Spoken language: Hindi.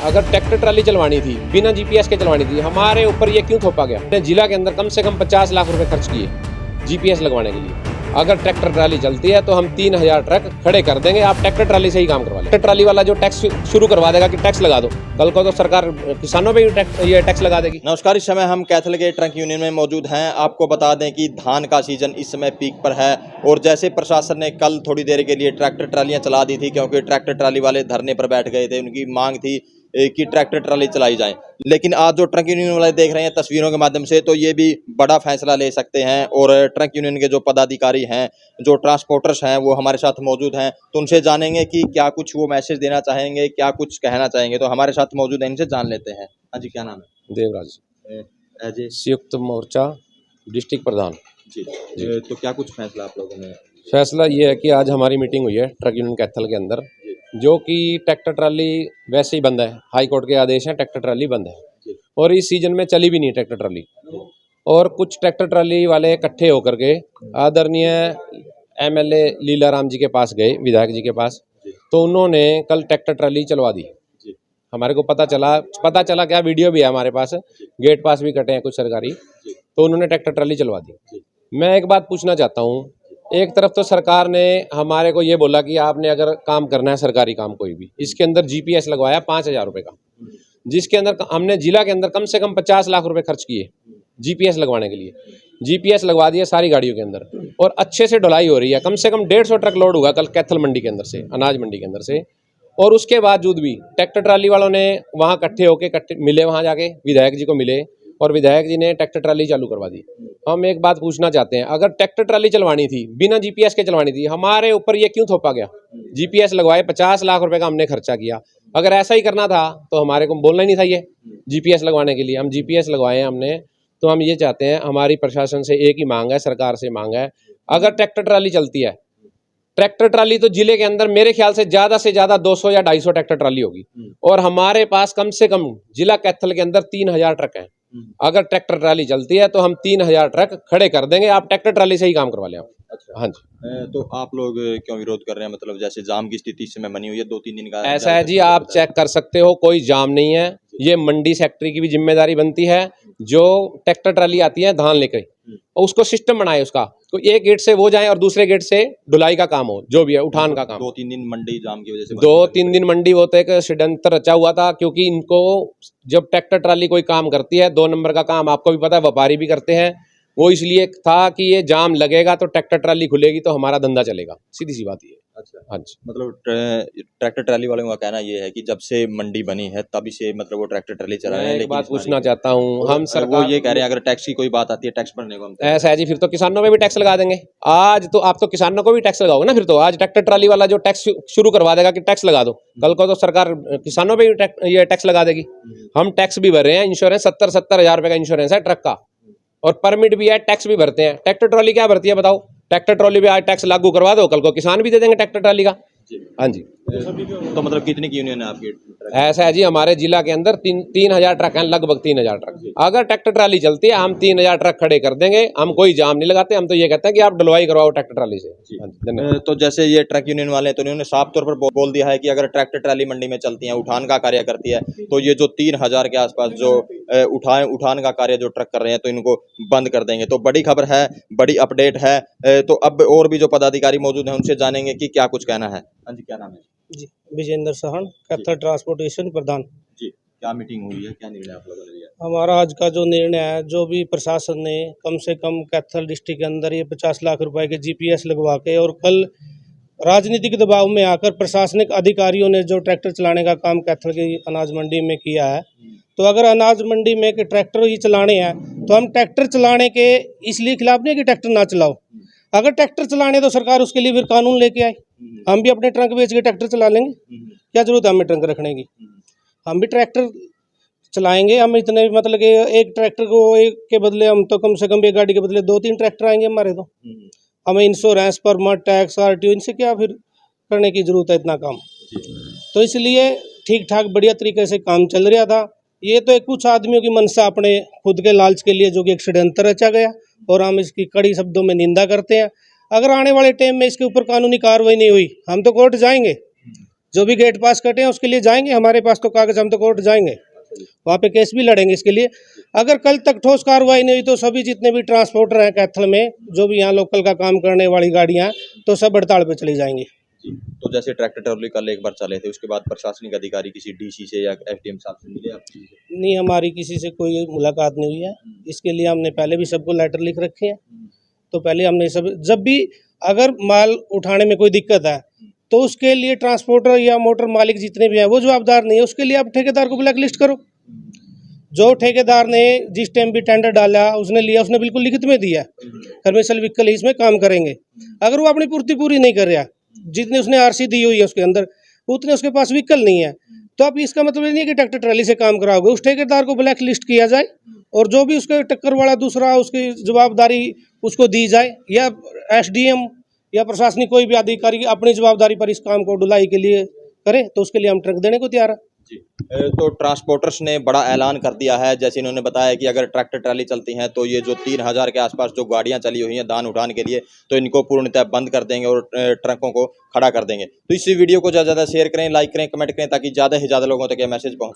अगर ट्रैक्टर ट्राली चलवानी थी बिना जीपीएस के चलवानी थी, हमारे ऊपर ये क्यों थोपा गया? जिला के अंदर कम से कम 50 लाख रुपए खर्च किए जीपीएस लगवाने के लिए। अगर ट्रैक्टर ट्राली चलती है तो हम 3000 ट्रक खड़े कर देंगे, आप ट्रैक्टर ट्राली से ही काम करवा लें। ट्रैक्टर ट्राली वाला जो टैक्स शुरू करवा देगा कि टैक्स लगा दो, कल को तो सरकार किसानों पे ये टैक्स लगा देगी। नमस्कार, इस समय हम कैथल के ट्रक यूनियन में मौजूद हैं। आपको बता दें कि धान का सीजन इस समय पीक पर है और जैसे प्रशासन ने कल थोड़ी देर के लिए ट्रैक्टर ट्रालियां चला दी थी, क्योंकि ट्रैक्टर ट्राली वाले धरने पर बैठ गए थे। उनकी मांग थी कि ट्रैक्टर ट्राली चलाई जाए। लेकिन आज जो ट्रक यूनियन वाले देख रहे हैं तस्वीरों के माध्यम से, तो ये भी बड़ा फैसला ले सकते हैं। और ट्रक यूनियन के जो पदाधिकारी हैं, जो ट्रांसपोर्टर्स हैं, वो हमारे साथ मौजूद हैं। तो उनसे जानेंगे कि क्या कुछ वो मैसेज देना चाहेंगे, क्या कुछ कहना चाहेंगे। तो हमारे साथ मौजूद हैं, इनसे जान लेते हैं। हाँ जी, क्या नाम है? देवराज, जी संयुक्त मोर्चा डिस्ट्रिक्ट प्रधान जी। तो क्या कुछ फैसला आप लोगों ने? फैसला ये है कि आज हमारी मीटिंग हुई है ट्रक यूनियन कैथल के अंदर, जो कि ट्रैक्टर ट्राली वैसे ही बंद है। हाई कोर्ट के आदेश हैं, ट्रैक्टर ट्राली बंद है और इस सीजन में चली भी नहीं ट्रैक्टर ट्राली। और कुछ ट्रैक्टर ट्राली वाले इकट्ठे होकर के आदरणीय एमएलए लीलाराम जी के पास गए, विधायक जी के पास। तो उन्होंने कल ट्रैक्टर ट्राली चलवा दी। हमारे को पता चला क्या, वीडियो भी है हमारे पास, गेट पास भी कटे हैं कुछ सरकारी। तो उन्होंने ट्रैक्टर ट्राली चलवा दी। मैं एक बात पूछना चाहता हूँ, एक तरफ तो सरकार ने हमारे को ये बोला कि आपने अगर काम करना है सरकारी काम कोई भी, इसके अंदर जीपीएस लगवाया 5000 रुपये का, जिसके अंदर हमने जिला के अंदर कम से कम 50 लाख रुपए खर्च किए जीपीएस लगवाने के लिए। जीपीएस लगवा दिया सारी गाड़ियों के अंदर और अच्छे से ढुलाई हो रही है। कम से कम 150 ट्रक लोड हुआ कल कैथल मंडी के अंदर से, अनाज मंडी के अंदर से। और उसके बावजूद भी ट्रैक्टर ट्राली वालों ने वहाँ इकट्ठे होके मिले, वहाँ जाके विधायक जी को मिले और विधायक जी ने ट्रैक्टर ट्राली चालू करवा दी। हम एक बात पूछना चाहते हैं, अगर ट्रैक्टर ट्राली चलवानी थी बिना जीपीएस के चलवानी थी, हमारे ऊपर ये क्यों थोपा गया? जीपीएस लगवाए, 50 लाख रुपए का हमने खर्चा किया। अगर ऐसा ही करना था तो हमारे को बोलना ही नहीं था ये जीपीएस लगवाने के लिए। हम जीपीएस लगवाए हमने। तो हम ये चाहते हैं, हमारी प्रशासन से एक ही मांग है, सरकार से मांग है, अगर ट्रैक्टर ट्राली चलती है, ट्रैक्टर ट्राली तो जिले के अंदर मेरे ख्याल से ज्यादा 200 या 250 ट्रैक्टर ट्राली होगी और हमारे पास कम से कम जिला कैथल के अंदर 3000 ट्रक हैं। अगर ट्रैक्टर ट्राली चलती है तो हम 3000 ट्रक खड़े कर देंगे, आप ट्रैक्टर ट्राली से ही काम करवा लें आप। अच्छा। हाँ जी। तो आप लोग क्यों विरोध कर रहे हैं? मतलब जैसे जाम की स्थिति इस समय बनी हुई है, 2-3 दिन का ऐसा है जी, आप चेक कर सकते हो, कोई जाम नहीं है। ये मंडी सेक्रेटरी की भी जिम्मेदारी बनती है, जो ट्रैक्टर ट्राली आती है धान लेकर, और उसको सिस्टम बनाए उसका, तो एक गेट से वो जाए और दूसरे गेट से ढुलाई का काम हो, जो भी है उठान का काम। 2-3 दिन मंडी जाम की वजह से 2-3 दिन मंडी वो तो एक षड्यंत्र रचा हुआ था, क्योंकि इनको जब ट्रैक्टर ट्राली कोई काम करती है, 2 नंबर का काम आपको भी पता है, व्यापारी भी करते हैं, वो इसलिए था कि ये जाम लगेगा तो ट्रैक्टर ट्राली खुलेगी तो हमारा धंधा चलेगा। सीधी सी बात ये है। अच्छा। हाँ जी। मतलब ट्रैक्टर ट्राली वालों का कहना ये है कि जब से मंडी बनी है तभी से मतलब वो ट्रैक्टर ट्राली चला रहे हैं। एक बात पूछना चाहता हूँ, हम सरकार वो ये कह रहे हैं अगर टैक्स की कोई बात आती है टैक्स भरने को हम ऐसा है जी, फिर तो किसानों पे भी टैक्स लगा देंगे। आज तो आप तो किसानों को भी टैक्स लगाओगे ना, फिर तो आज ट्रैक्टर ट्राली वाला जो टैक्स शुरू करवा देगा कि टैक्स लगा दो, कल को तो सरकार किसानों पे भी ये टैक्स लगा देगी। हम टैक्स भी भर रहे हैं, इंश्योरेंस 70-70 हजार रुपए का इंश्योरेंस है ट्रक का, और परमिट भी है, टैक्स भी भरते हैं। ट्रैक्टर ट्रॉली क्या भरती है बताओ? ट्रैक्टर ट्रॉली भी आज टैक्स लागू करवा दो, कल को किसान भी दे देंगे ट्रैक्टर ट्रॉली का। हाँ जी। तो मतलब कितनी की यूनियन है आपकी? ऐसा है जी, हमारे जिला के अंदर 3000 ट्रक हैं, लगभग 3000 ट्रक। अगर ट्रैक्टर ट्राली चलती है हम 3000 ट्रक खड़े कर देंगे, हम कोई जाम नहीं लगाते। हम तो ये कहते हैं कि आप ढुलवाई करवाओ ट्रैक्टर ट्राली से। तो जैसे ये ट्रक यूनियन वाले तो उन्होंने साफ तौर पर बोल दिया है कि अगर ट्रैक्टर ट्राली मंडी में चलती है, उठान का कार्य करती है, तो ये जो 3000 के आसपास जो उठान का कार्य जो ट्रक कर रहे हैं, तो इनको बंद कर देंगे। तो बड़ी खबर है, बड़ी अपडेट है। तो अब और भी जो पदाधिकारी मौजूद हैं उनसे जानेंगे कि क्या कुछ कहना है। हाँ जी, क्या नाम है? जी, विजेंद्र सहन, कैथल ट्रांसपोर्टेशन प्रधान। जी, क्या मीटिंग हुई है, क्या निर्णय आप लोगों ने लिया? हमारा आज का जो निर्णय है, जो भी प्रशासन ने कम से कम कैथल डिस्ट्रिक्ट के अंदर ये 50 लाख रुपए के जीपीएस लगवा के, और कल राजनीतिक दबाव में आकर प्रशासनिक अधिकारियों ने जो ट्रैक्टर चलाने का काम कैथल की अनाज मंडी में किया है, तो अगर अनाज मंडी में कि ट्रैक्टर ही चलाने हैं तो हम ट्रैक्टर चलाने के इसलिए खिलाफ नहीं कि ट्रैक्टर ना चलाओ। अगर ट्रैक्टर चलाने तो सरकार उसके लिए फिर कानून लेके आए। हम भी अपने ट्रक बेच के ट्रैक्टर चला लेंगे, क्या जरूरत है हमें ट्रक रखने की? हम भी ट्रैक्टर चलाएंगे। हम इतने मतलब कि एक ट्रैक्टर को एक के बदले हम तो कम से कम एक गाड़ी के बदले 2-3 ट्रैक्टर आएंगे हमारे। तो हमें इंश्योरेंस, परमिट, टैक्स, आरटीओ, इनसे क्या फिर करने की जरूरत है इतना काम? तो इसलिए ठीक ठाक बढ़िया तरीके से काम चल रहा था। ये तो एक कुछ आदमियों की मनसा अपने खुद के लालच के लिए जो कि एक षड्यंत्र रचा गया, और हम इसकी कड़ी शब्दों में निंदा करते हैं। अगर आने वाले टाइम में इसके ऊपर कानूनी कार्रवाई नहीं हुई, हम तो कोर्ट जाएंगे। जो भी गेट पास कटे हैं उसके लिए जाएंगे, हमारे पास तो कागज, हम तो कोर्ट जाएंगे, वहाँ पे केस भी लड़ेंगे इसके लिए। अगर कल तक ठोस कार्रवाई नहीं हुई तो सभी जितने भी ट्रांसपोर्टर हैं कैथल में, जो भी यहाँ लोकल का काम करने वाली गाड़ियाँ हैं, तो सब हड़ताल पे चली जाएंगी। तो जैसे ट्रैक्टर ट्रॉली कल एक बार चले थे, उसके बाद प्रशासनिक अधिकारी किसी डीसी से या एसडीएम साहब से मिले आप? नहीं, हमारी किसी से कोई मुलाकात नहीं हुई है। इसके लिए हमने पहले भी सबको लेटर लिख रखे हैं। तो पहले हमने सब, जब भी अगर माल उठाने में कोई दिक्कत है तो उसके लिए ट्रांसपोर्टर या मोटर मालिक जितने भी हैं वो जवाबदार नहीं है, उसके लिए आप ठेकेदार को ब्लैक लिस्ट करो। जो ठेकेदार ने जिस टाइम भी टेंडर डाला उसने लिया, उसने बिल्कुल लिखित में दिया कमर्शियल व्हीकल ही इसमें काम करेंगे। अगर वो अपनी पूर्ति पूरी नहीं कर रहा, जितने उसने आरसी दी हुई है उसके अंदर, उतने उसके पास व्हीकल नहीं है, तो आप इसका मतलब ये नहीं है कि ट्रैक्टर ट्राली से काम कराओगे। उस ठेकेदार को ब्लैक लिस्ट किया जाए और जो भी उसके टक्कर वाला दूसरा उसकी जवाबदारी उसको दी जाए, या एसडीएम या प्रशासनिक कोई भी अधिकारी अपनी जवाबदारी पर इस काम को ढुलाई के लिए करे, तो उसके लिए हम ट्रक देने को तैयार है। जी। तो ट्रांसपोर्टर्स ने बड़ा ऐलान कर दिया है, जैसे इन्होंने बताया कि अगर ट्रैक्टर ट्राली चलती हैं तो ये जो 3000 के आसपास जो गाड़ियां चली हुई हैं धान उठाने के लिए, तो इनको पूर्णतः बंद कर देंगे और ट्रकों को खड़ा कर देंगे। तो इस वीडियो को ज़्यादा से ज़्यादा शेयर करें, लाइक करें, कमेंट करें, ताकि ज़्यादा से ज़्यादा लोगों तक ये मैसेज पहुंचे।